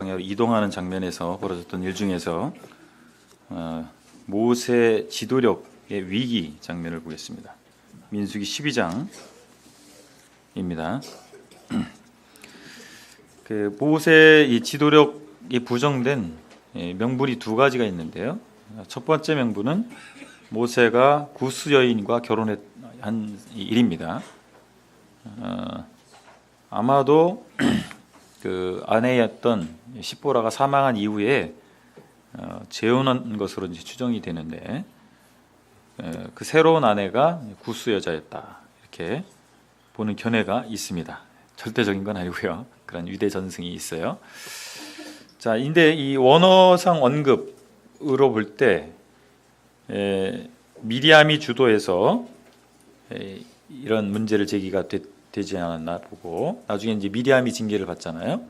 방향으로 이동하는 장면에서 벌어졌던 일 중에서 모세 지도력의 위기 장면을 보겠습니다. 민수기 12장입니다. 그 모세 이 지도력이 부정된 명분이 두 가지가 있는데요. 첫 번째 명분은 모세가 구스 여인과 결혼한 일입니다. 아마도 그 아내였던 십보라가 사망한 이후에 재혼한 것으로 이제 추정이 되는데 그 새로운 아내가 구스 여자였다 이렇게 보는 견해가 있습니다. 절대적인 건 아니고요. 그런 유대 전승이 있어요. 자, 근데 이 원어상 언급으로 볼 때 미리암이 주도해서 이런 문제를 제기가 되지 않았나 보고 나중에 이제 미리암이 징계를 받잖아요.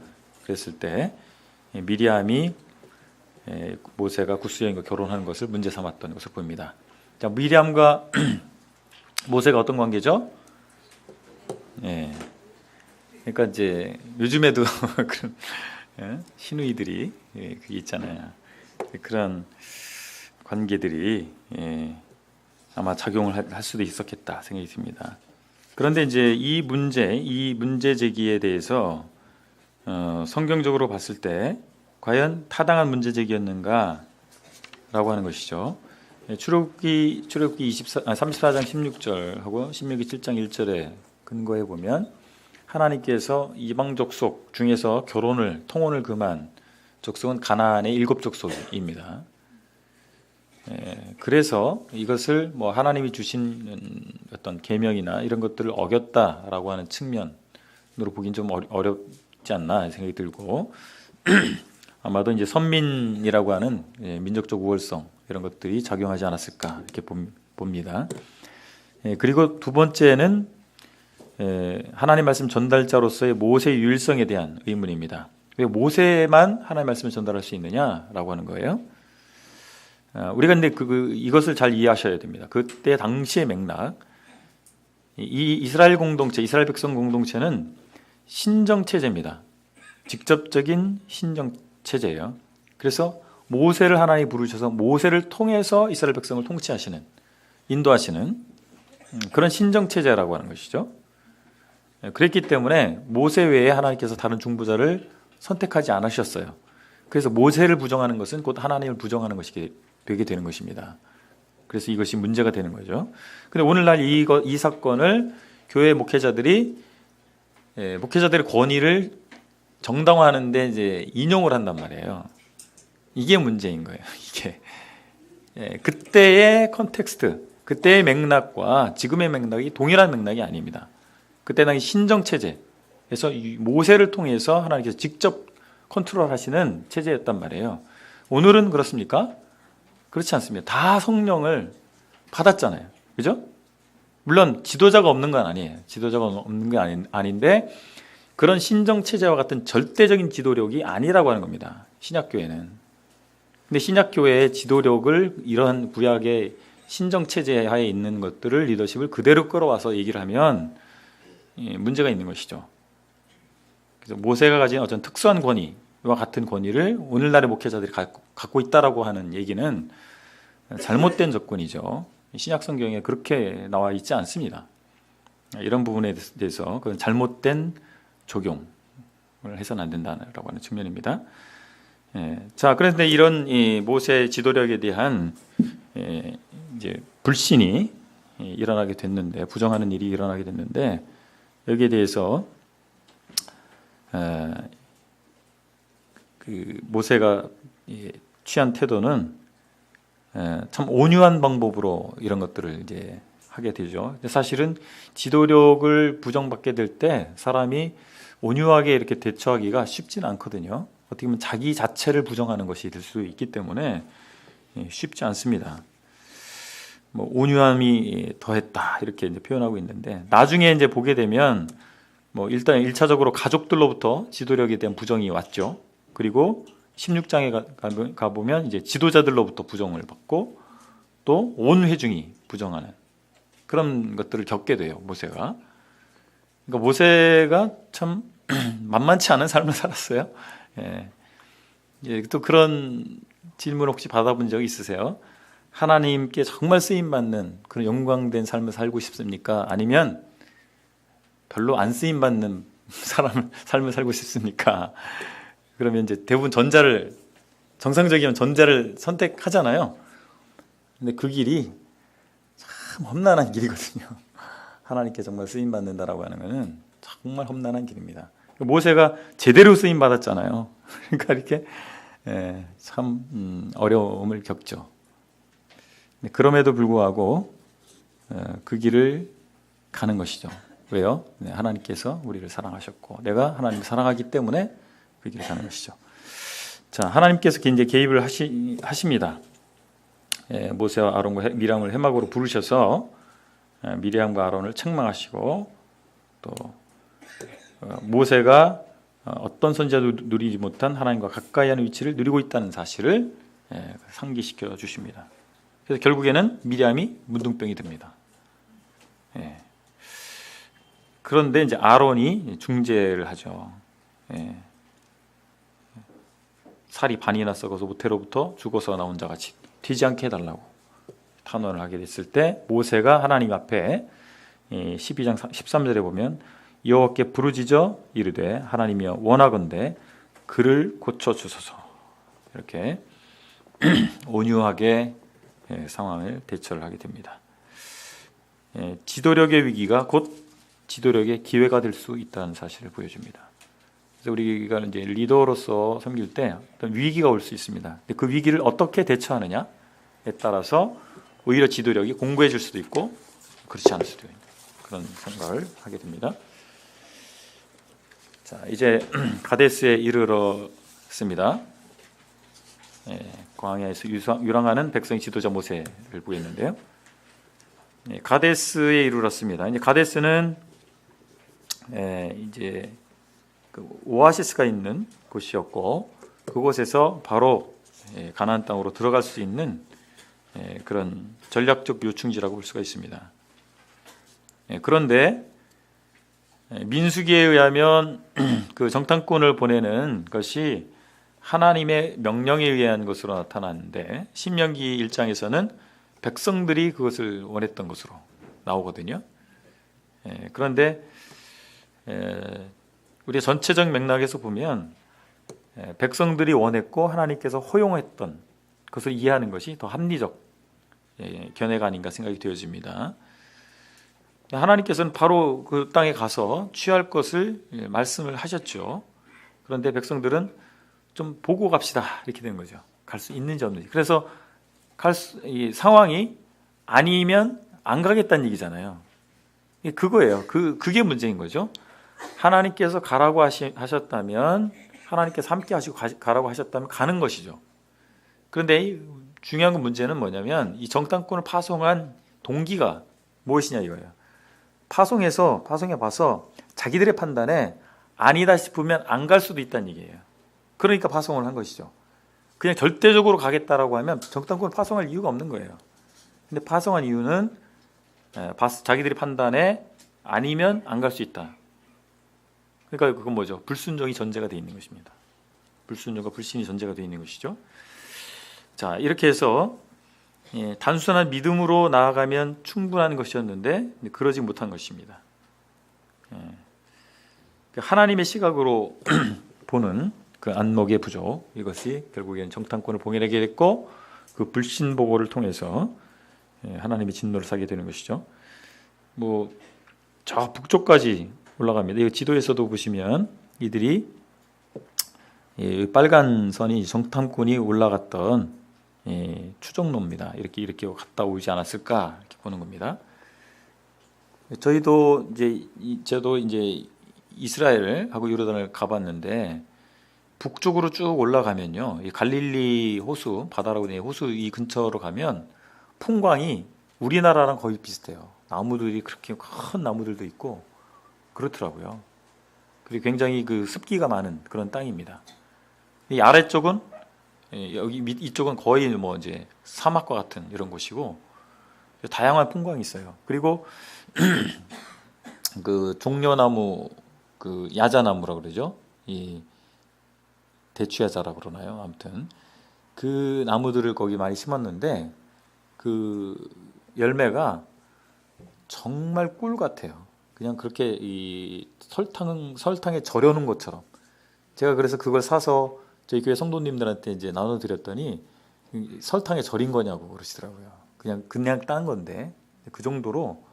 그랬을 때 미리암이 모세가 구스 여인과 결혼하는 것을 문제 삼았던 것을 보입니다. 자, 미리암과 모세가 어떤 관계죠? 그러니까 이제 요즘에도 그런 신우이들이 그게 있잖아요. 그런 관계들이 아마 작용을 할 수도 있었겠다 생각이 듭니다. 그런데 이제 이 문제 제기에 대해서 성경적으로 봤을 때 과연 타당한 문제 제기였는가라고 하는 것이죠. 출애굽기 34장 16절하고 신명기 7장 1절에 근거해 보면 하나님께서 이방 족속 중에서 통혼을 금한 족속은 가나안의 7 족속입니다. 그래서 이것을 뭐 하나님이 주신 어떤 계명이나 이런 것들을 어겼다라고 하는 측면으로 보긴 좀 어렵지 않나 생각이 들고 아마도 이제 선민이라고 하는 민족적 우월성 이런 것들이 작용하지 않았을까 이렇게 봅니다. 그리고 두 번째는 하나님 말씀 전달자로서의 모세의 유일성에 대한 의문입니다. 왜 모세만 하나님 말씀을 전달할 수 있느냐라고 하는 거예요. 우리가 근데 이것을 잘 이해하셔야 됩니다. 그때 당시의 맥락, 이 이스라엘 백성 공동체는 신정 체제입니다. 직접적인 신정 체제예요. 그래서 모세를 하나님이 부르셔서 모세를 통해서 이스라엘 백성을 통치하시는, 인도하시는 그런 신정 체제라고 하는 것이죠. 그랬기 때문에 모세 외에 하나님께서 다른 중보자를 선택하지 않으셨어요. 그래서 모세를 부정하는 것은 곧 하나님을 부정하는 것이 되게 되는 것입니다. 그래서 이것이 문제가 되는 거죠. 근데 오늘날 이 사건을 교회 목회자들의 권위를 정당화하는데 이제 인용을 한단 말이에요. 이게 문제인 거예요. 이게 그때의 컨텍스트, 그때의 맥락과 지금의 맥락이 동일한 맥락이 아닙니다. 그때 당시 신정 체제에서 모세를 통해서 하나님께서 직접 컨트롤하시는 체제였단 말이에요. 오늘은 그렇습니까? 그렇지 않습니다. 다 성령을 받았잖아요. 그죠? 물론 지도자가 없는 건 아니에요. 지도자가 없는 건 아닌데 그런 신정 체제와 같은 절대적인 지도력이 아니라고 하는 겁니다. 신약교회는. 근데 신약교회의 지도력을 이러한 구약의 신정 체제 하에 있는 것들을 리더십을 그대로 끌어와서 얘기를 하면 문제가 있는 것이죠. 그래서 모세가 가진 어떤 특수한 권위와 같은 권위를 오늘날의 목회자들이 갖고 있다라고 하는 얘기는 잘못된 접근이죠. 신약 성경에 그렇게 나와 있지 않습니다. 이런 부분에 대해서 그건 잘못된 적용을 해서는 안 된다라고 하는 측면입니다. 자, 그런데 이런 모세 지도력에 대한 이제 불신이 일어나게 됐는데, 부정하는 일이 일어나게 됐는데 여기에 대해서 그 모세가 취한 태도는 참 온유한 방법으로 이런 것들을 이제 하게 되죠. 사실은 지도력을 부정받게 될 때 사람이 온유하게 이렇게 대처하기가 쉽지는 않거든요. 어떻게 보면 자기 자체를 부정하는 것이 될 수 있기 때문에 쉽지 않습니다. 뭐 온유함이 더했다 이렇게 이제 표현하고 있는데 나중에 이제 보게 되면 뭐 일단 1차적으로 가족들로부터 지도력에 대한 부정이 왔죠. 그리고 16장에 가보면 이제 지도자들로부터 부정을 받고 또 온 회중이 부정하는 그런 것들을 겪게 돼요. 모세가. 그러니까 모세가 참 만만치 않은 삶을 살았어요. 예, 또 그런 질문 혹시 받아본 적 있으세요? 하나님께 정말 쓰임 받는 그런 영광된 삶을 살고 싶습니까? 아니면 별로 안 쓰임 받는 삶을 살고 싶습니까? 그러면 이제 대부분 정상적이면 전자를 선택하잖아요. 근데 그 길이 참 험난한 길이거든요. 하나님께 정말 쓰임 받는다라고 하는 것은 정말 험난한 길입니다. 모세가 제대로 쓰임 받았잖아요. 그러니까 이렇게 참 어려움을 겪죠. 그럼에도 불구하고 그 길을 가는 것이죠. 왜요? 하나님께서 우리를 사랑하셨고 내가 하나님을 사랑하기 때문에 그 길을 가는 것이죠. 자, 하나님께서 이제 개입을 하십니다. 모세와 아론과 미리암을 회막으로 부르셔서 미리암과 아론을 책망하시고 또 모세가 어떤 선지자도 누리지 못한 하나님과 가까이 하는 위치를 누리고 있다는 사실을 상기시켜 주십니다. 그래서 결국에는 미리암이 문둥병이 됩니다. 그런데 이제 아론이 중재를 하죠. 살이 반이나 썩어서 모태로부터 죽어서 나온 자 같이 튀지 않게 해달라고 탄원을 하게 됐을 때 모세가 하나님 앞에 12장 13절에 보면 여호와께 부르짖어 이르되 하나님이여 원하건대 그를 고쳐주소서 이렇게 온유하게 상황을 대처를 하게 됩니다. 지도력의 위기가 곧 지도력의 기회가 될 수 있다는 사실을 보여줍니다. 그래서 우리가 이제 리더로서 섬길 때 어떤 위기가 올 수 있습니다. 근데 그 위기를 어떻게 대처하느냐에 따라서 오히려 지도력이 공고해질 수도 있고 그렇지 않을 수도 있는 그런 생각을 하게 됩니다. 자, 이제 가데스에 이르렀습니다. 광야에서 유랑하는 백성의 지도자 모세를 보겠는데요. 가데스에 이르렀습니다. 이제 가데스는 이제 그 오아시스가 있는 곳이었고 그곳에서 바로 가나안 땅으로 들어갈 수 있는 그런 전략적 요충지라고 볼 수가 있습니다. 그런데 민수기에 의하면 그 정탐꾼을 보내는 것이 하나님의 명령에 의한 것으로 나타나는데 신명기 1장에서는 백성들이 그것을 원했던 것으로 나오거든요. 그런데 우리 전체적 맥락에서 보면 백성들이 원했고 하나님께서 허용했던 것을 이해하는 것이 더 합리적 견해가 아닌가 생각이 되어집니다. 하나님께서는 바로 그 땅에 가서 취할 것을 말씀을 하셨죠. 그런데 백성들은 좀 보고 갑시다 이렇게 된 거죠. 갈 수 있는지 없는지. 그래서 이 상황이 아니면 안 가겠다는 얘기잖아요. 그거예요. 그게 문제인 거죠. 하나님께서 가라고 하셨다면 하나님께서 함께 하시고 가라고 하셨다면 가는 것이죠. 그런데 중요한 문제는 뭐냐면 이 정탐꾼을 파송한 동기가 무엇이냐 이거예요. 파송해 봐서 자기들의 판단에 아니다 싶으면 안 갈 수도 있다는 얘기예요. 그러니까 파송을 한 것이죠. 그냥 절대적으로 가겠다라고 하면 정탐꾼을 파송할 이유가 없는 거예요. 근데 파송한 이유는 자기들의 판단에 아니면 안 갈 수 있다. 그러니까 그건 뭐죠? 불순종이 전제가 되어 있는 것입니다. 불순종과 불신이 전제가 되어 있는 것이죠. 자, 이렇게 해서 단순한 믿음으로 나아가면 충분한 것이었는데 그러지 못한 것입니다. 하나님의 시각으로 보는 그 안목의 부족, 이것이 결국엔 정탐꾼을 봉인하게 됐고 그 불신 보고를 통해서 하나님의 진노를 사게 되는 것이죠. 저 북쪽까지 올라갑니다. 이 지도에서도 보시면 이들이 빨간 선이 정탐꾼이 올라갔던 추정로입니다. 이렇게 갔다 오지 않았을까 이렇게 보는 겁니다. 저도 이제 이스라엘하고 요르단을 가봤는데 북쪽으로 쭉 올라가면요, 이 갈릴리 호수 바다라고 하는 호수 이 근처로 가면 풍광이 우리나라랑 거의 비슷해요. 나무들이 그렇게 큰 나무들도 있고 그렇더라고요. 그리고 굉장히 그 습기가 많은 그런 땅입니다. 이 아래쪽은 이쪽은 거의 이제 사막과 같은 이런 곳이고 다양한 풍광이 있어요. 그리고 그 종려나무, 그 야자나무라고 그러죠. 이 대추야자라고 그러나요? 아무튼 그 나무들을 거기 많이 심었는데 그 열매가 정말 꿀 같아요. 그냥 그렇게 이 설탕에 절여놓은 것처럼. 제가 그래서 그걸 사서 저희 교회 성도님들한테 이제 나눠드렸더니 설탕에 절인 거냐고 그러시더라고요. 그냥 딴 건데 그 정도로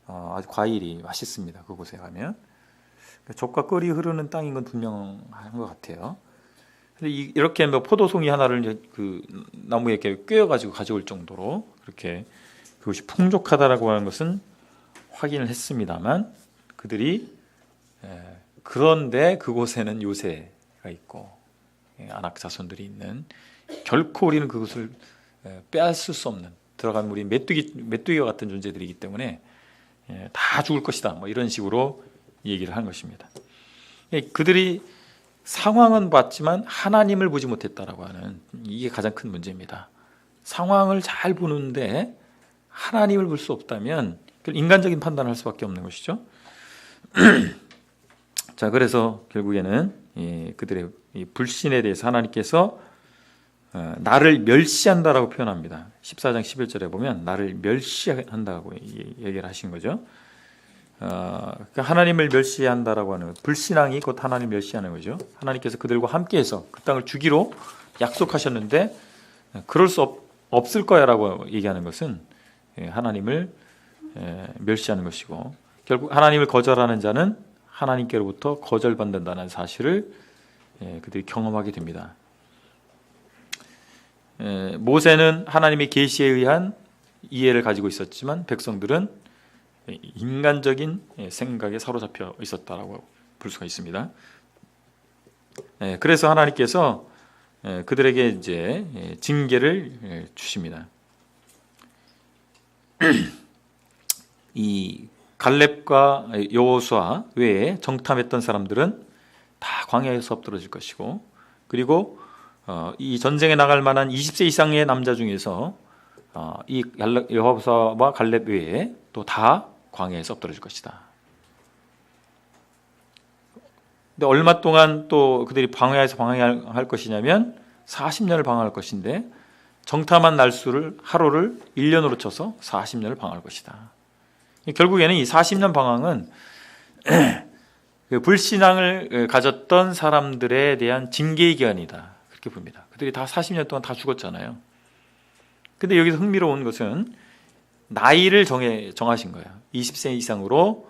아주 과일이 맛있습니다. 그곳에 가면 젖과 꿀이 흐르는 땅인 건 분명한 것 같아요. 근데 이렇게 뭐 포도송이 하나를 이제 그 나무에 이렇게 꿰어가지고 가져올 정도로 그렇게 그것이 풍족하다라고 하는 것은 확인을 했습니다만 그들이 그런데 그곳에는 요새가 있고 아낙 자손들이 있는 결코 우리는 그것을 빼앗을 수 없는 들어가면 우리 메뚜기와 같은 존재들이기 때문에 다 죽을 것이다. 뭐 이런 식으로 얘기를 한 것입니다. 그들이 상황은 봤지만 하나님을 보지 못했다라고 하는 이게 가장 큰 문제입니다. 상황을 잘 보는데 하나님을 볼 수 없다면 인간적인 판단을 할 수밖에 없는 것이죠. 자, 그래서 결국에는 그들의 이 불신에 대해서 하나님께서 나를 멸시한다라고 표현합니다. 14장 11절에 보면 나를 멸시한다고 얘기를 하신 거죠. 그러니까 하나님을 멸시한다라고 하는 것, 불신앙이 곧 하나님을 멸시하는 거죠. 하나님께서 그들과 함께해서 그 땅을 주기로 약속하셨는데 그럴 수 없을 거야라고 얘기하는 것은 하나님을 멸시하는 것이고 결국 하나님을 거절하는 자는 하나님께로부터 거절받는다는 사실을 그들이 경험하게 됩니다. 모세는 하나님의 계시에 의한 이해를 가지고 있었지만 백성들은 인간적인 생각에 사로잡혀 있었다라고 볼 수가 있습니다. 그래서 하나님께서 그들에게 이제 징계를 주십니다. 이 갈렙과 여호수아 외에 정탐했던 사람들은 다 광야에서 엎드러질 것이고 그리고 이 전쟁에 나갈 만한 20세 이상의 남자 중에서 이 여호수아와 갈렙 외에 또 다 광야에서 엎드러질 것이다. 근데 얼마 동안 또 그들이 광야에서 방황할 것이냐면 40년을 방황할 것인데 정탐한 날수를 하루를 1년으로 쳐서 40년을 방황할 것이다. 결국에는 이 40년 방황은 불신앙을 가졌던 사람들에 대한 징계의 기간이다. 그렇게 봅니다. 그들이 다 40년 동안 다 죽었잖아요. 근데 여기서 흥미로운 것은 나이를 정하신 거예요. 20세 이상으로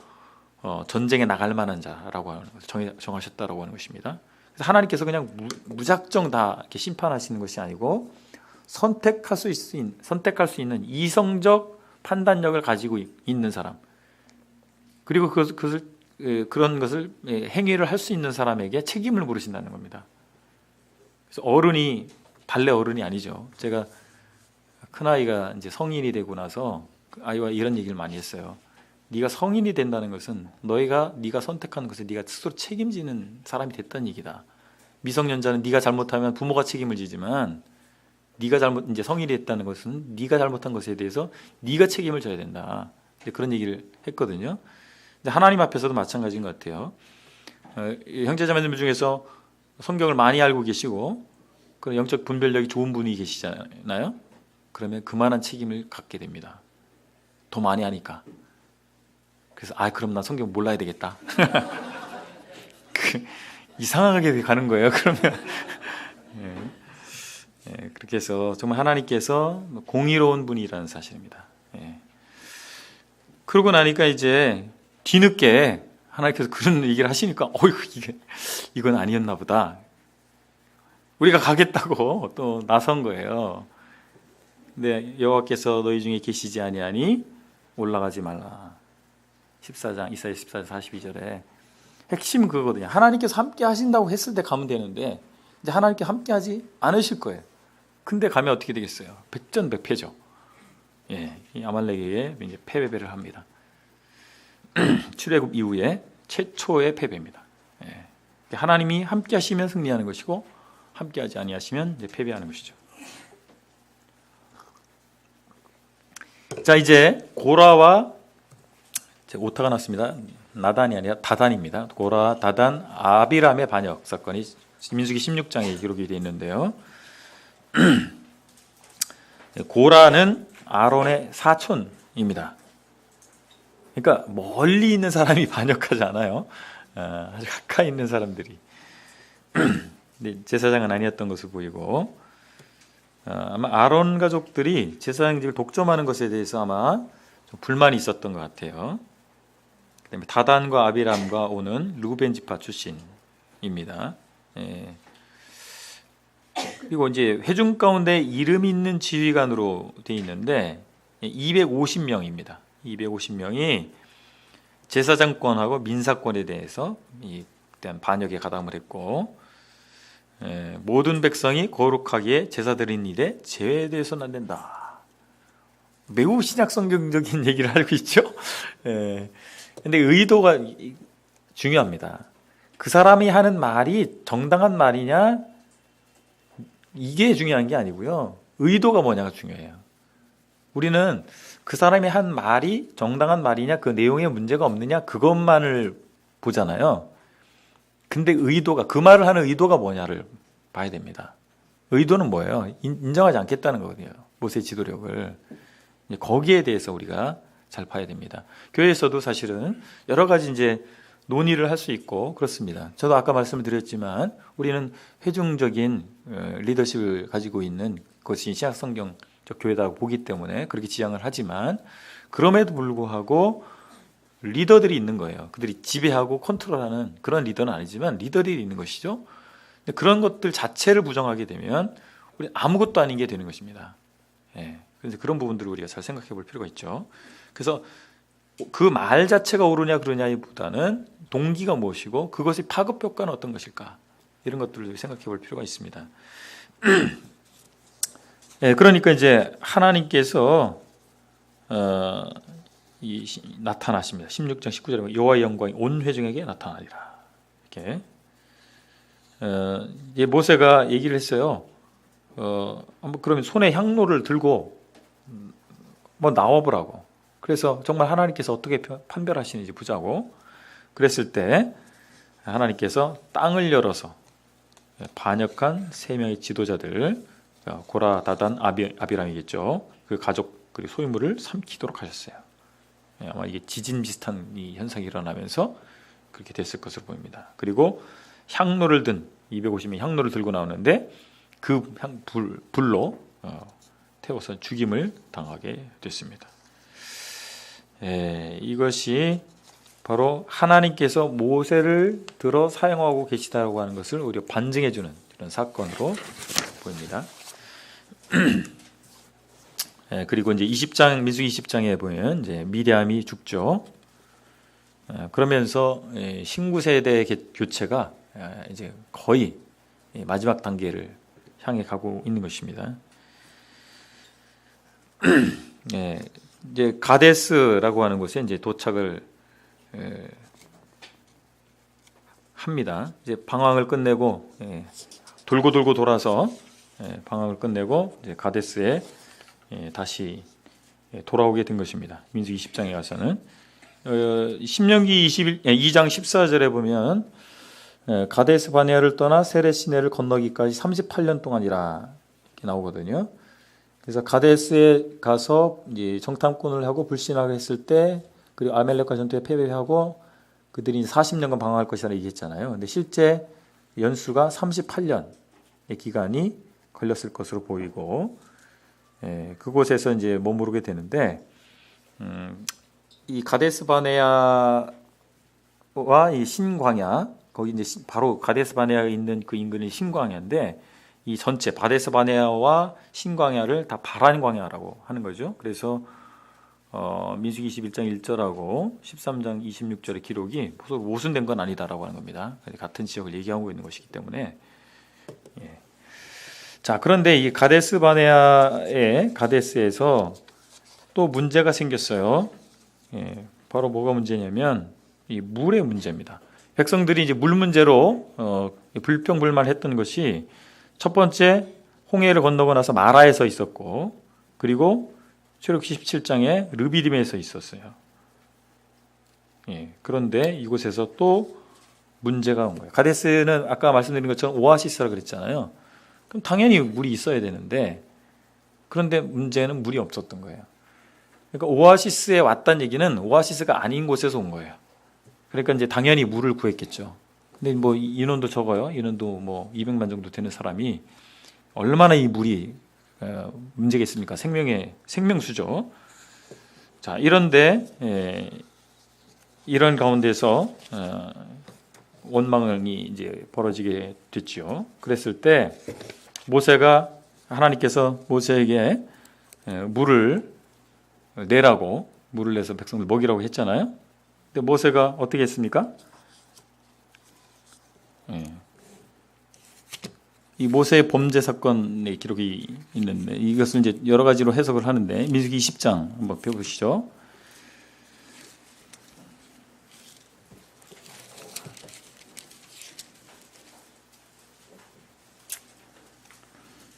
전쟁에 나갈 만한 자라고 하는 것을 정하셨다라고 하는 것입니다. 그래서 하나님께서 그냥 무작정 다 이렇게 심판하시는 것이 아니고 선택할 수 있는 이성적 판단력을 가지고 있는 사람 그리고 그런 것을 행위를 할 수 있는 사람에게 책임을 물으신다는 겁니다. 그래서 달래 어른이 아니죠. 제가 큰아이가 이제 성인이 되고 나서 그 아이와 이런 얘기를 많이 했어요. 네가 성인이 된다는 것은 네가 선택하는 것을 네가 스스로 책임지는 사람이 됐다는 얘기다. 미성년자는 네가 잘못하면 부모가 책임을 지지만 이제 성인이 됐다는 것은 네가 잘못한 것에 대해서 네가 책임을 져야 된다. 그런 얘기를 했거든요. 하나님 앞에서도 마찬가지인 것 같아요. 형제자매들 중에서 성경을 많이 알고 계시고 그런 영적 분별력이 좋은 분이 계시잖아요. 그러면 그만한 책임을 갖게 됩니다. 더 많이 하니까. 그래서 그럼 나 성경 몰라야 되겠다. 이상하게 가는 거예요. 그러면 그렇게 해서 정말 하나님께서 공의로운 분이라는 사실입니다. 그러고 나니까 이제 뒤늦게 하나님께서 그런 얘기를 하시니까 이건 아니었나 보다. 우리가 가겠다고 또 나선 거예요. 근데 여호와께서 너희 중에 계시지 아니하니 올라가지 말라. 14장 이사야 14장 42절에 핵심은 그거거든요. 하나님께서 함께 하신다고 했을 때 가면 되는데 이제 하나님께 함께 하지 않으실 거예요. 근데 가면 어떻게 되겠어요? 백전백패죠. 이 아말렉에게 이제 패배를 합니다. 출애굽 이후에 최초의 패배입니다. 하나님이 함께 하시면 승리하는 것이고 함께 하지 아니하시면 이제 패배하는 것이죠. 자, 이제 고라와 오타가 났습니다. 나단이 아니라 다단입니다. 고라, 다단, 아비람의 반역 사건이 민수기 16장에 기록이 되어 있는데요. 고라는 아론의 사촌입니다. 그러니까 멀리 있는 사람이 반역하지 않아요. 아주 가까이 있는 사람들이. 제사장은 아니었던 것을 보이고, 아마 아론 가족들이 제사장직을 독점하는 것에 대해서 아마 좀 불만이 있었던 것 같아요. 그다음에 다단과 아비람과 오는 루벤 지파 출신입니다. 그리고 이제 회중 가운데 이름 있는 지휘관으로 되어 있는데 250명입니다. 250명이 제사장권하고 민사권에 대해서 대한 반역에 가담을 했고, 모든 백성이 거룩하게 제사 드리는 일에 제외되어서는 안 된다. 매우 신약 성경적인 얘기를 하고 있죠. 근데 의도가 중요합니다. 그 사람이 하는 말이 정당한 말이냐, 이게 중요한 게 아니고요. 의도가 뭐냐가 중요해요. 우리는 그 사람이 한 말이 정당한 말이냐, 그 내용에 문제가 없느냐, 그것만을 보잖아요. 근데 의도가, 그 말을 하는 의도가 뭐냐를 봐야 됩니다. 의도는 뭐예요? 인정하지 않겠다는 거거든요. 모세 지도력을. 거기에 대해서 우리가 잘 봐야 됩니다. 교회에서도 사실은 여러 가지 이제 논의를 할 수 있고 그렇습니다. 저도 아까 말씀을 드렸지만 우리는 회중적인 리더십을 가지고 있는 것이 신약 성경적 교회다고 보기 때문에 그렇게 지향을 하지만, 그럼에도 불구하고 리더들이 있는 거예요. 그들이 지배하고 컨트롤하는 그런 리더는 아니지만 리더들이 있는 것이죠. 그런 것들 자체를 부정하게 되면 우리 아무것도 아닌 게 되는 것입니다. 그래서 그런 부분들을 우리가 잘 생각해 볼 필요가 있죠. 그래서 그 말 자체가 옳으냐 그러냐보다는 동기가 무엇이고 그것의 파급 효과는 어떤 것일까, 이런 것들을 생각해 볼 필요가 있습니다. 그러니까 이제 하나님께서 나타나십니다. 16장 19절에 보면 여호와의 영광이 온 회중에게 나타나리라. 이렇게 이제 모세가 얘기를 했어요. 그러면 손에 향로를 들고 뭐 나와보라고. 그래서 정말 하나님께서 어떻게 판별하시는지 보자고. 그랬을 때 하나님께서 땅을 열어서 반역한 세 명의 지도자들, 고라, 다단, 아비람이겠죠. 그 가족 그리고 소유물을 삼키도록 하셨어요. 아마 이게 지진 비슷한 이 현상이 일어나면서 그렇게 됐을 것으로 보입니다. 그리고 향로를 든 250명이 향로를 들고 나오는데 그 불로 태워서 죽임을 당하게 됐습니다. 이것이 바로 하나님께서 모세를 들어 사용하고 계시다고 하는 것을 우리가 반증해주는 그런 사건으로 보입니다. 그리고 이제 20장, 민수기 20장에 보면 이제 미디암이 죽죠. 그러면서 신구 세대 교체가 이제 거의 마지막 단계를 향해 가고 있는 것입니다. 이제 가데스라고 하는 곳에 이제 도착을 합니다. 이제 방황을 끝내고 돌고 돌아서 방황을 끝내고 이제 가데스에 다시 돌아오게 된 것입니다. 민수기 20장에 가서는 신명기 2장 14절에 보면 가데스 바네아를 떠나 세렛 시내를 건너기까지 38년 동안이라 이렇게 나오거든요. 그래서 가데스에 가서 이제 정탐꾼을 하고 불신하게 했을 때, 그리고 아멜렉과 전투에 패배하고 그들이 40년간 방황할 것이라 얘기했잖아요. 근데 실제 연수가 38년의 기간이 걸렸을 것으로 보이고, 그곳에서 이제 머무르게 되는데, 이 가데스 바네아와 이 신광야, 거기 이제 바로 가데스 바네아에 있는 그 인근이 신광야인데, 이 전체 바데스 바네아와 신광야를 다 바란 광야라고 하는 거죠. 그래서 민수기 21장 1절하고 13장 26절의 기록이 서로 모순된 건 아니다라고 하는 겁니다. 같은 지역을 얘기하고 있는 것이기 때문에. 자, 그런데 이 가데스 바네아의 가데스에서 또 문제가 생겼어요. 바로 뭐가 문제냐면 이 물의 문제입니다. 백성들이 이제 물 문제로 불평불만했던 것이, 첫 번째 홍해를 건너고 나서 마라에 서 있었고, 그리고 출애굽기 17장에 르비딤에 서 있었어요. 그런데 이곳에서 또 문제가 온 거예요. 가데스는 아까 말씀드린 것처럼 오아시스라 그랬잖아요. 그럼 당연히 물이 있어야 되는데 그런데 문제는 물이 없었던 거예요. 그러니까 오아시스에 왔다는 얘기는 오아시스가 아닌 곳에서 온 거예요. 그러니까 이제 당연히 물을 구했겠죠. 근데 뭐 인원도 적어요. 인원도 뭐 200만 정도 되는 사람이 얼마나 이 물이 문제겠습니까? 생명수죠. 자, 이런데 이런 가운데서 원망이 이제 벌어지게 됐죠. 그랬을 때 모세가 하나님께서 모세에게 물을 내라고 물을 내서 백성들 먹이라고 했잖아요. 근데 모세가 어떻게 했습니까? 이 모세의 범죄 사건의 기록이 있는데 이것을 이제 여러 가지로 해석을 하는데 민수기 20장 한번 펴보시죠.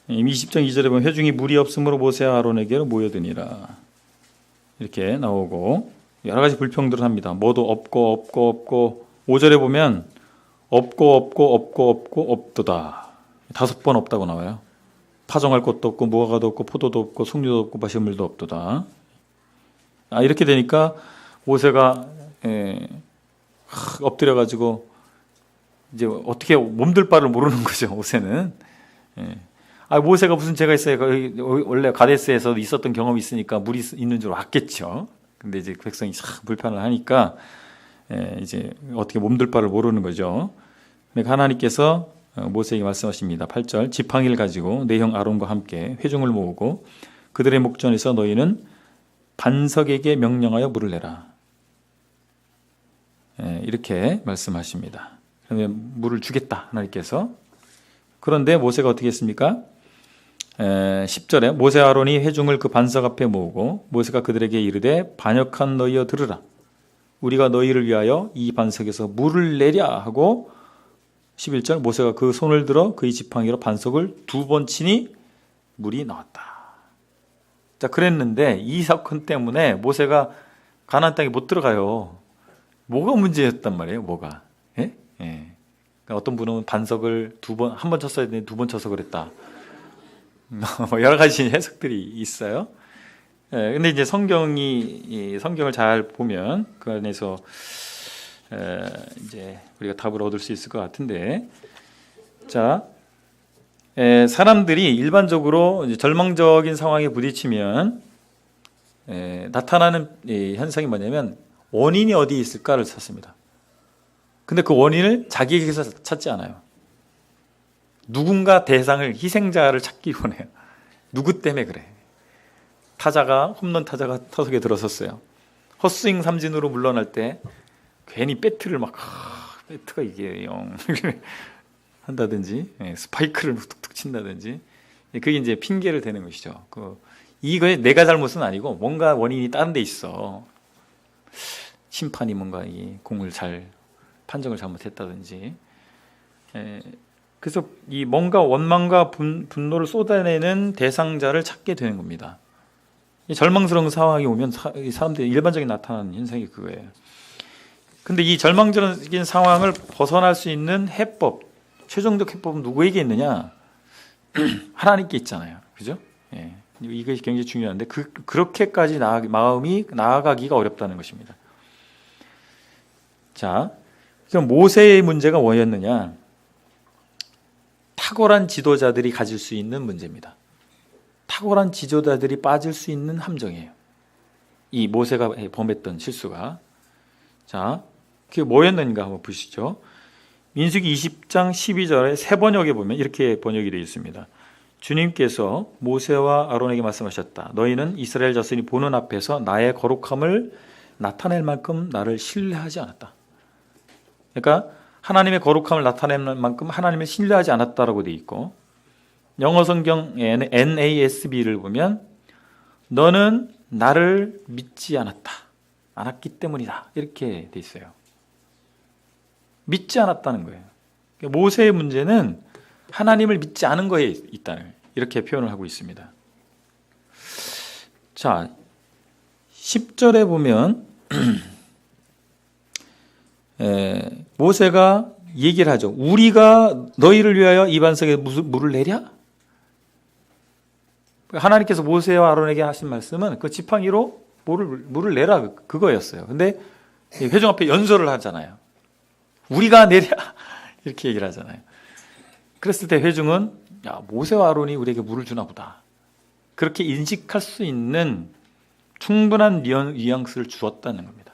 이미 20장 2절에 보면 회중이 물이 없으므로 모세와 아론에게로 모여드니라 이렇게 나오고 여러 가지 불평들을 합니다. 뭐도 없고 5절에 보면 없고 없도다 5번 없다고 나와요. 파종할 것도 없고 무화과도 없고 포도도 없고 석류도 없고 마실 물도 없도다. 이렇게 되니까 모세가 엎드려가지고 이제 어떻게 몸둘 바를 모르는 거죠. 모세는. 모세가 무슨 죄가 있어요? 원래 가데스에서 있었던 경험이 있으니까 물이 있는 줄 알겠죠. 근데 이제 백성이 참 불편을 하니까 이제 어떻게 몸둘 바를 모르는 거죠. 그러니까 하나님께서 모세에게 말씀하십니다. 8절 지팡이를 가지고 내 형 아론과 함께 회중을 모으고 그들의 목전에서 너희는 반석에게 명령하여 물을 내라. 이렇게 말씀하십니다. 그러면 물을 주겠다 하나님께서. 그런데 모세가 어떻게 했습니까? 10절에 모세와 아론이 회중을 그 반석 앞에 모으고 모세가 그들에게 이르되 반역한 너희여 들으라. 우리가 너희를 위하여 이 반석에서 물을 내랴 하고 11절 모세가 그 손을 들어 그의 지팡이로 반석을 2번 치니 물이 나왔다. 자, 그랬는데 이 사건 때문에 모세가 가나안 땅에 못 들어가요. 뭐가 문제였단 말이에요. 뭐가? 그러니까 어떤 분은 반석을 한 번 쳤어야 되는데 2번 쳐서 그랬다. 여러 가지 해석들이 있어요. 근데 이제 성경을 잘 보면 그 안에서 이제 우리가 답을 얻을 수 있을 것 같은데, 자, 사람들이 일반적으로 이제 절망적인 상황에 부딪히면 나타나는 현상이 뭐냐면 원인이 어디에 있을까를 찾습니다. 근데 그 원인을 자기에게서 찾지 않아요. 누군가 대상을 희생자를 찾기 원해요. 누구 때문에 그래? 홈런 타자가 타석에 들어섰어요. 헛스윙 삼진으로 물러날 때 괜히 배트를 배트가 이게 한다든지 스파이크를 툭툭 친다든지 그게 이제 핑계를 대는 것이죠. 이거에 내가 잘못은 아니고 뭔가 원인이 다른 데 있어. 심판이 뭔가 이 공을 판정을 잘못했다든지. 그래서 이 뭔가 원망과 분노를 쏟아내는 대상자를 찾게 되는 겁니다. 이 절망스러운 상황이 오면 사람들이 일반적인 나타나는 현상이 그거예요. 근데 이 절망적인 상황을 벗어날 수 있는 해법, 최종적 해법은 누구에게 있느냐? 하나님께 있잖아요. 그죠? 이것이 굉장히 중요한데 그렇게까지 마음이 나아가기가 어렵다는 것입니다. 자, 그럼 모세의 문제가 뭐였느냐? 탁월한 지도자들이 가질 수 있는 문제입니다. 탁월한 지도자들이 빠질 수 있는 함정이에요. 이 모세가 범했던 실수가. 자, 그게 뭐였는가 한번 보시죠. 민수기 20장 12절에 새 번역에 보면 이렇게 번역이 되어 있습니다. 주님께서 모세와 아론에게 말씀하셨다. 너희는 이스라엘 자손이 보는 앞에서 나의 거룩함을 나타낼 만큼 나를 신뢰하지 않았다. 그러니까 하나님의 거룩함을 나타낼 만큼 하나님을 신뢰하지 않았다라고 되어 있고, 영어 성경 NASB를 보면 너는 나를 믿지 않았기 때문이다 이렇게 돼 있어요. 믿지 않았다는 거예요. 모세의 문제는 하나님을 믿지 않은 거에 있다는 이렇게 표현을 하고 있습니다. 자, 10절에 보면 모세가 얘기를 하죠. 우리가 너희를 위하여 이 반석에 물을 내랴? 하나님께서 모세와 아론에게 하신 말씀은 그 지팡이로 물을 내라 그거였어요. 근데 회중 앞에 연설을 하잖아요. 우리가 내랴 이렇게 얘기를 하잖아요. 그랬을 때 회중은 야, 모세와 아론이 우리에게 물을 주나 보다. 그렇게 인식할 수 있는 충분한 뉘앙스를 주었다는 겁니다.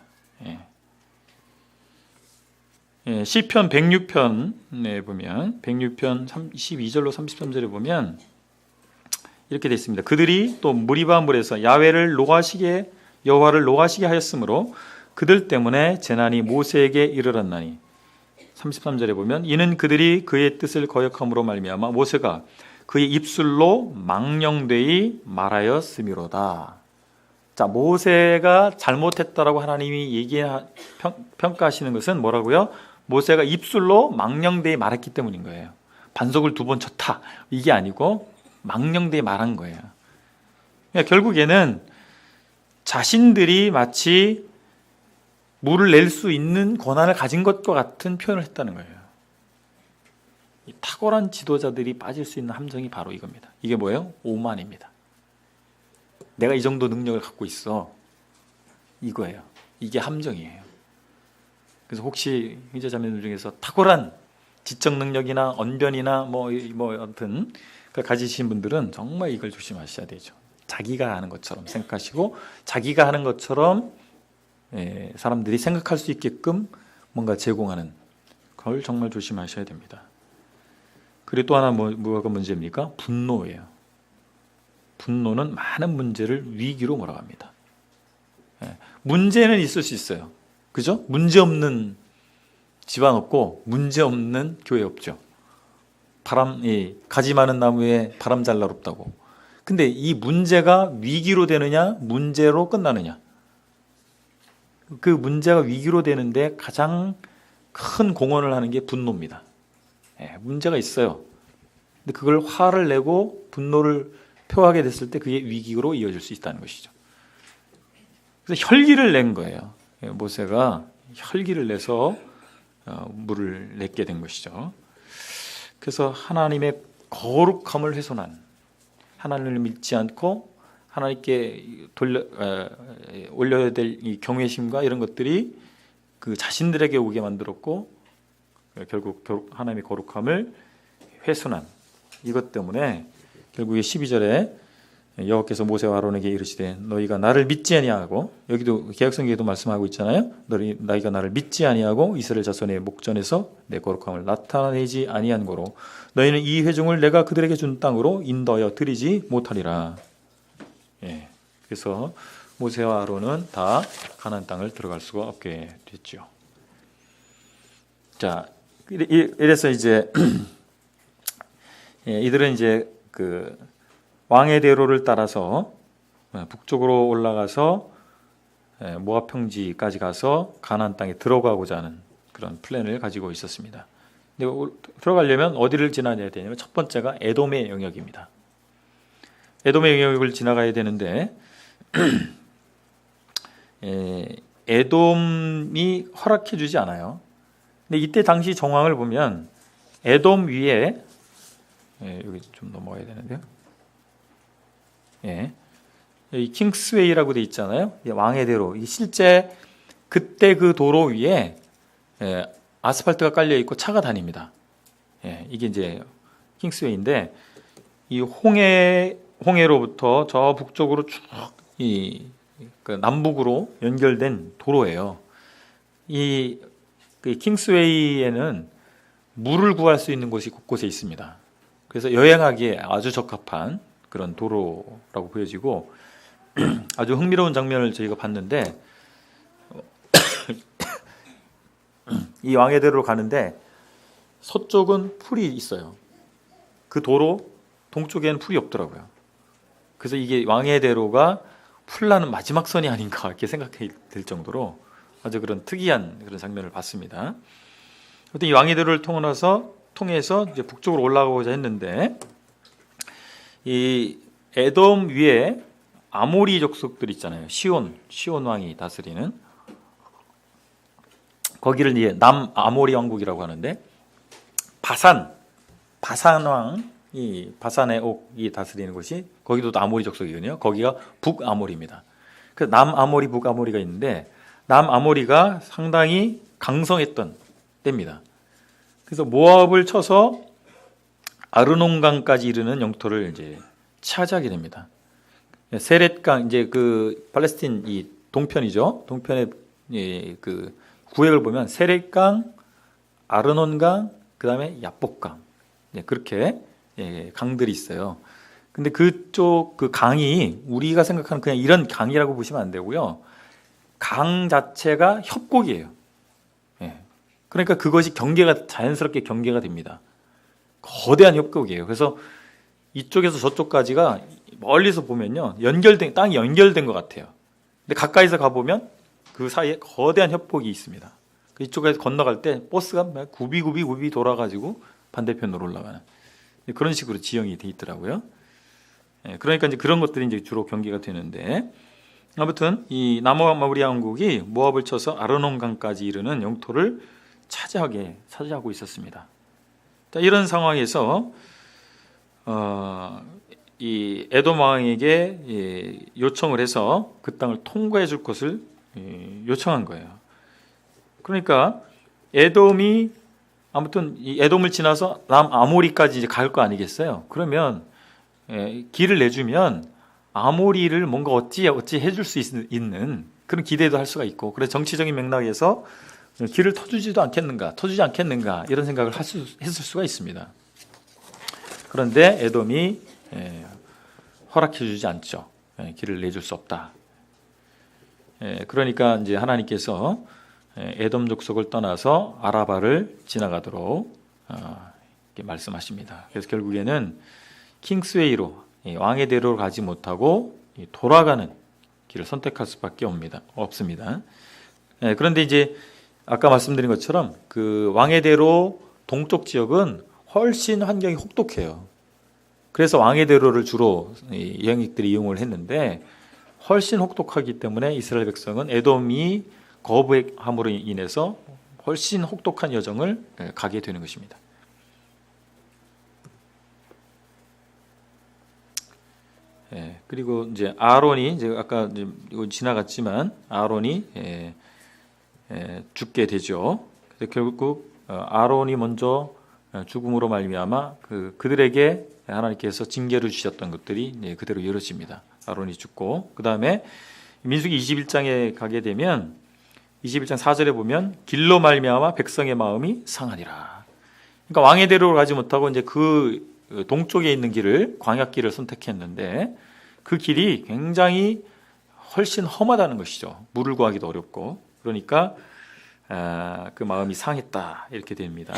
시편 106편에 보면 106편 12절로 33절에 보면 이렇게 되어 있습니다. 그들이 또 무리바 물에서 여호와를 노하시게 하였으므로 그들 때문에 재난이 모세에게 이르렀나니 33절에 보면 이는 그들이 그의 뜻을 거역함으로 말미암아 모세가 그의 입술로 망령되이 말하였음이로다. 자, 모세가 잘못했다라고 하나님이 평가하시는 것은 뭐라고요? 모세가 입술로 망령되이 말했기 때문인 거예요. 반석을 2번 쳤다 이게 아니고 망령되이 말한 거예요. 그러니까 결국에는 자신들이 마치 물을 낼 수 있는 권한을 가진 것과 같은 표현을 했다는 거예요. 이 탁월한 지도자들이 빠질 수 있는 함정이 바로 이겁니다. 이게 뭐예요? 오만입니다. 내가 이 정도 능력을 갖고 있어. 이거예요. 이게 함정이에요. 그래서 혹시 형제자매들 중에서 탁월한 지적 능력이나 언변이나 뭐 아무튼 가지신 분들은 정말 이걸 조심하셔야 되죠. 자기가 하는 것처럼 생각하시고 자기가 하는 것처럼 사람들이 생각할 수 있게끔 뭔가 제공하는 걸 정말 조심하셔야 됩니다. 그리고 또 하나 뭐가 문제입니까? 분노예요. 분노는 많은 문제를 위기로 몰아갑니다. 문제는 있을 수 있어요. 그죠? 문제 없는 집안 없고 문제 없는 교회 없죠. 가지 많은 나무에 바람 잘 나롭다고. 근데 이 문제가 위기로 되느냐, 문제로 끝나느냐. 그 문제가 위기로 되는데 가장 큰 공헌을 하는 게 분노입니다. 문제가 있어요. 근데 그걸 화를 내고 분노를 표하게 됐을 때 그게 위기로 이어질 수 있다는 것이죠. 그래서 혈기를 낸 거예요. 모세가 혈기를 내서 물을 냈게 된 것이죠. 그래서 하나님의 거룩함을 훼손한, 하나님을 믿지 않고 하나님께 올려야 될 이 경외심과 이런 것들이 그 자신들에게 오게 만들었고 결국 하나님의 거룩함을 훼손한 이것 때문에 결국에 12절에 여호와께서 모세와 아론에게 이르시되 너희가 나를 믿지 아니하고, 여기도 개역성경에도 말씀하고 있잖아요. 너희가 나를 믿지 아니하고 이스라엘 자손의 목전에서 내 거룩함을 나타내지 아니한 고로 너희는 이 회중을 내가 그들에게 준 땅으로 인도하여 드리지 못하리라. 그래서 모세와 아론은 다 가나안 땅을 들어갈 수가 없게 됐죠. 자, 이래서 이제 이들은 이제 그 왕의 대로를 따라서 북쪽으로 올라가서 모압 평지까지 가서 가나안 땅에 들어가고자 하는 그런 플랜을 가지고 있었습니다. 근데 들어가려면 어디를 지나야 되냐면 첫 번째가 에돔의 영역입니다. 에돔의 영역을 지나가야 되는데 에돔이 허락해 주지 않아요. 근데 이때 당시 정황을 보면 에돔 위에 여기 좀 넘어가야 되는데요. 이 킹스웨이라고 돼 있잖아요. 왕의 대로. 실제 그때 그 도로 위에 아스팔트가 깔려 있고 차가 다닙니다. 이게 이제 킹스웨이인데 이 홍해로부터 저 북쪽으로 쭉 그 남북으로 연결된 도로예요. 이 킹스웨이에는 물을 구할 수 있는 곳이 곳곳에 있습니다. 그래서 여행하기에 아주 적합한 그런 도로라고 보여지고 아주 흥미로운 장면을 저희가 봤는데 이 왕의 대로로 가는데 서쪽은 풀이 있어요. 그 도로 동쪽에는 풀이 없더라고요. 그래서 이게 왕의 대로가 풀나는 마지막 선이 아닌가 이렇게 생각이 될 정도로 아주 그런 특이한 그런 장면을 봤습니다. 이 왕의 대로를 통해서 이제 북쪽으로 올라가고자 했는데 이 에돔 위에 아모리 족속들 있잖아요. 시온 왕이 다스리는 거기를 이제 남아모리 왕국이라고 하는데 바산왕이 바산의 옥이 다스리는 곳이 거기도 아모리 족속이거든요. 거기가 북아모리입니다. 그 남아모리 북아모리가 있는데 남아모리가 상당히 강성했던 때입니다. 그래서 모압을 쳐서 아르논강까지 이르는 영토를 이제 차지하게 됩니다. 세렛강 이제 그 팔레스틴 이 동편이죠. 동편의 그 구획을 보면 세렛강, 아르논강, 그다음에 야복강 그렇게 강들이 있어요. 근데 그쪽 그 강이 우리가 생각하는 그냥 이런 강이라고 보시면 안 되고요. 강 자체가 협곡이에요. 그러니까 그것이 자연스럽게 경계가 됩니다. 거대한 협곡이에요. 그래서 이쪽에서 저쪽까지가 멀리서 보면요, 땅이 연결된 것 같아요. 근데 가까이서 가보면 그 사이에 거대한 협곡이 있습니다. 이쪽에서 건너갈 때 버스가 굽이 돌아가지고 반대편으로 올라가는 그런 식으로 지형이 돼 있더라고요. 그러니까 이제 그런 것들이 이제 주로 경계가 되는데, 아무튼 이 남아모리 왕국이 모압을 쳐서 아르논강까지 이르는 영토를 차지하고 있었습니다. 자, 이런 상황에서 이 에돔 왕에게 요청을 해서 그 땅을 통과해 줄 것을 요청한 거예요. 그러니까 에돔이 아무튼 이 에돔을 지나서 남아모리까지 이제 갈 거 아니겠어요? 그러면 길을 내주면 아모리를 뭔가 어찌 해줄 수 있는 그런 기대도 할 수가 있고, 그래서 정치적인 맥락에서 길을 터주지 않겠는가 이런 생각을 했을 수가 있습니다. 그런데 에돔이 허락해주지 않죠. 길을 내줄 수 없다. 그러니까 이제 하나님께서 에돔 족속을 떠나서 아라바를 지나가도록 이렇게 말씀하십니다. 그래서 결국에는 킹스웨이로 왕의 대로로 가지 못하고 돌아가는 길을 선택할 수밖에 없습니다. 그런데 이제 아까 말씀드린 것처럼 그 왕의 대로 동쪽 지역은 훨씬 환경이 혹독해요. 그래서 왕의 대로를 주로 여행객들이 이용을 했는데 훨씬 혹독하기 때문에 이스라엘 백성은 에돔이 거부함으로 인해서 훨씬 혹독한 여정을 가게 되는 것입니다. 그리고 이제 아론이 이제 아까 이거 지나갔지만 아론이 죽게 되죠. 그래서 결국 아론이 먼저 죽음으로 말미암아 그들에게 하나님께서 징계를 주셨던 것들이 그대로 이루어집니다. 아론이 죽고, 그 다음에 민수기 21장에 가게 되면 21장 4절에 보면 길로 말미암아 백성의 마음이 상하니라. 그러니까 왕의 대로로 가지 못하고 이제 그 동쪽에 있는 길을, 광야길을 선택했는데 그 길이 굉장히 훨씬 험하다는 것이죠. 물을 구하기도 어렵고. 그러니까 그 마음이 상했다 이렇게 됩니다.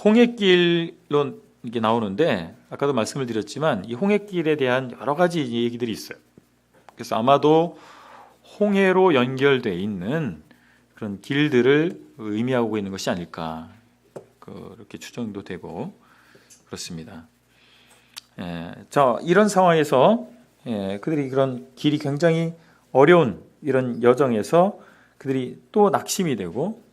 홍해길로 이게 나오는데 아까도 말씀을 드렸지만 이 홍해길에 대한 여러 가지 얘기들이 있어요. 그래서 아마도 홍해로 연결되어 있는 그런 길들을 의미하고 있는 것이 아닐까 그렇게 추정도 되고 그렇습니다. 자, 이런 상황에서 그들이 그런 길이 굉장히 어려운 이런 여정에서 그들이 또 낙심이 되고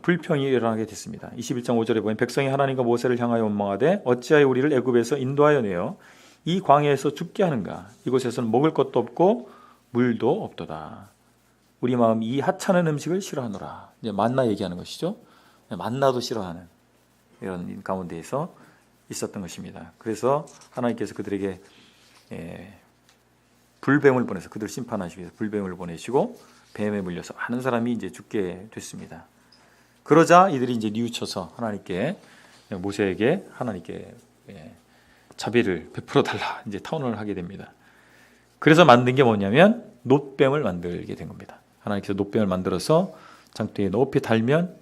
불평이 일어나게 됐습니다. 21장 5절에 보면 백성이 하나님과 모세를 향하여 원망하되 어찌하여 우리를 애굽에서 인도하여 내어 이 광야에서 죽게 하는가? 이곳에서는 먹을 것도 없고 물도 없도다. 우리 마음 이 하찮은 음식을 싫어하노라. 이제 만나 얘기하는 것이죠. 만나도 싫어하는 이런 가운데에서 있었던 것입니다. 그래서 하나님께서 그들에게 불뱀을 보내서 그들을 심판하시기 위해서 불뱀을 보내시고 뱀에 물려서 많은 사람이 이제 죽게 됐습니다. 그러자 이들이 이제 뉘우쳐서 모세에게 하나님께 자비를 베풀어 달라 이제 타운을 하게 됩니다. 그래서 만든 게 뭐냐면 놋뱀을 만들게 된 겁니다. 하나님께서 놋뱀을 만들어서 장대에 높이 달면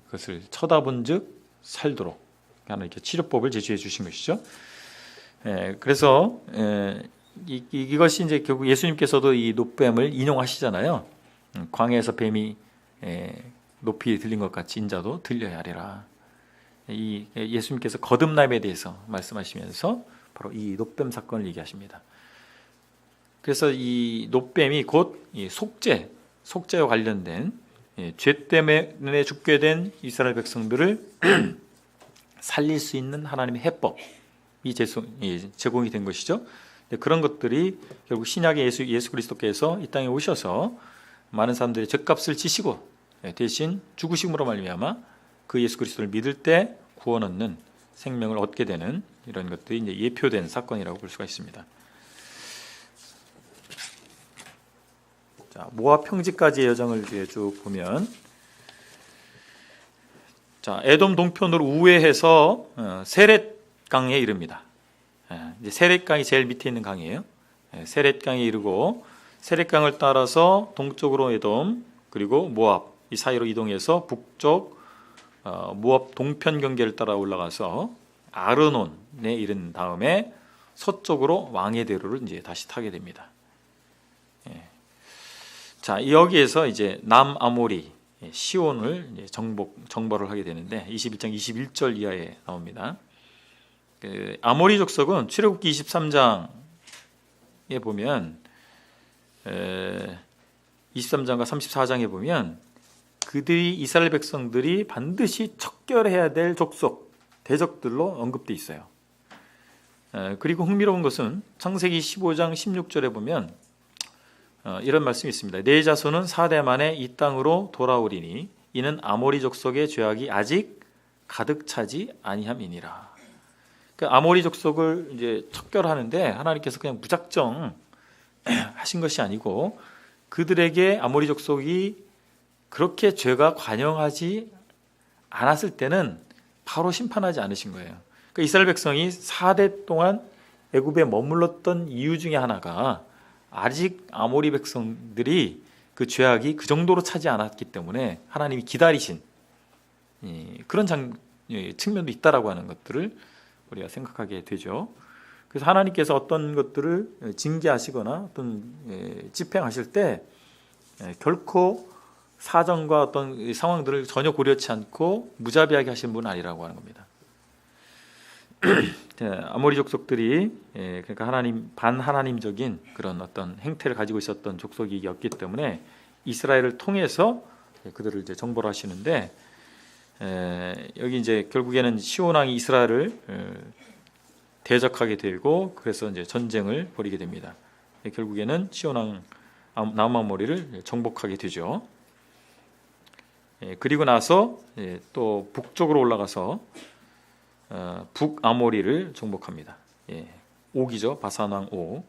그것을 쳐다본즉 살도록 하나님께 치료법을 제시해 주신 것이죠. 그래서 이것이 이제 결국 예수님께서도 이 놋뱀을 인용하시잖아요. 광야에서 뱀이 높이 들린 것 같이 인자도 들려야 하리라. 이 예수님께서 거듭남에 대해서 말씀하시면서 바로 이 놋뱀 사건을 얘기하십니다. 그래서 이 놋뱀이 곧 이 속죄와 관련된 죄 때문에 죽게 된 이스라엘 백성들을 살릴 수 있는 하나님의 해법이 제공이 된 것이죠. 그런 것들이 결국 신약의 예수 그리스도께서 이 땅에 오셔서 많은 사람들의 죗값을 지시고 대신 죽으심으로 말미암아 그 예수 그리스도를 믿을 때 구원 얻는 생명을 얻게 되는 이런 것들이 이제 예표된 사건이라고 볼 수가 있습니다. 자, 모압 평지까지의 여정을 쭉 보면, 자, 에돔 동편으로 우회해서 세렛강에 이릅니다. 이제 세렛강이 제일 밑에 있는 강이에요. 세렛강에 이르고 세렛강을 따라서 동쪽으로 에돔 그리고 모압 이 사이로 이동해서 북쪽 모압 동편 경계를 따라 올라가서 아르논에 이른 다음에 서쪽으로 왕의 대로를 이제 다시 타게 됩니다. 자, 여기에서 이제 남아모리 시온을 이제 정벌을 하게 되는데 21장 21절 이하에 나옵니다. 아모리 족속은 출애굽기 23장에 보면 23장과 34장에 보면 그들이 이스라엘 백성들이 반드시 척결해야 될 족속 대적들로 언급돼 있어요. 그리고 흥미로운 것은 창세기 15장 16절에 보면 이런 말씀이 있습니다. 내 자손은 4대 만에 이 땅으로 돌아오리니 이는 아모리 족속의 죄악이 아직 가득 차지 아니함이니라. 그러니까 아모리 족속을 이제 척결하는데 하나님께서 그냥 무작정 하신 것이 아니고 그들에게 아모리 족속이 그렇게 죄가 관영하지 않았을 때는 바로 심판하지 않으신 거예요. 그러니까 이스라엘 백성이 4대 동안 애굽에 머물렀던 이유 중에 하나가 아직 아모리 백성들이 그 죄악이 그 정도로 차지 않았기 때문에 하나님이 기다리신 그런 측면도 있다라고 하는 것들을 우리가 생각하게 되죠. 그래서 하나님께서 어떤 것들을 징계하시거나 어떤 집행하실 때 결코 사정과 어떤 상황들을 전혀 고려치 않고 무자비하게 하시는 분은 아니라고 하는 겁니다. 아모리 족속들이 그러니까 반하나님적인 그런 어떤 행태를 가지고 있었던 족속이었기 때문에 이스라엘을 통해서 그들을 이제 정벌 하시는데 여기 이제 결국에는 시온 왕이 이스라엘을 대적하게 되고 그래서 이제 전쟁을 벌이게 됩니다. 결국에는 시온 왕 남아모리를 정복하게 되죠. 그리고 나서 또 북쪽으로 올라가서 북아모리를 정복합니다. 옥이죠. 바산왕 옥.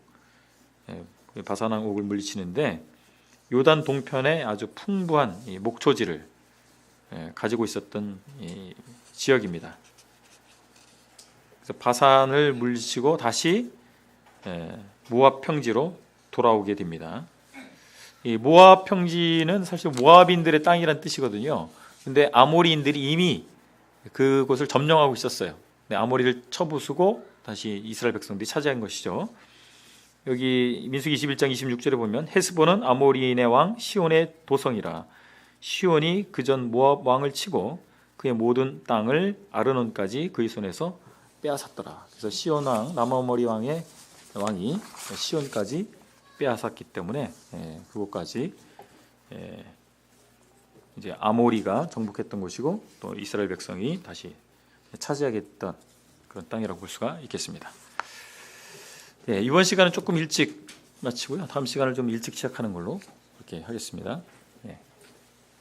바산왕 옥을 물리치는데 요단 동편에 아주 풍부한 목초지를 가지고 있었던 지역입니다. 그래서 바산을 물리치고 다시 모압 평지로 돌아오게 됩니다. 이 모압 평지는 사실 모압인들의 땅이란 뜻이거든요. 근데 아모리인들이 이미 그곳을 점령하고 있었어요. 아모리를 쳐부수고 다시 이스라엘 백성들이 차지한 것이죠. 여기 민수기 21장 26절에 보면 헤스본은 아모리인의 왕 시온의 도성이라 시온이 그전 모압 왕을 치고 그의 모든 땅을 아르논까지 그의 손에서 빼앗았더라. 그래서 시온 왕 남아모리 왕이 시온까지 빼앗았기 때문에 그곳까지 이제 아모리가 정복했던 곳이고 또 이스라엘 백성이 다시 차지하게 됐던 그런 땅이라고 볼 수가 있겠습니다. 이번 시간은 조금 일찍 마치고요. 다음 시간을 좀 일찍 시작하는 걸로 그렇게 하겠습니다.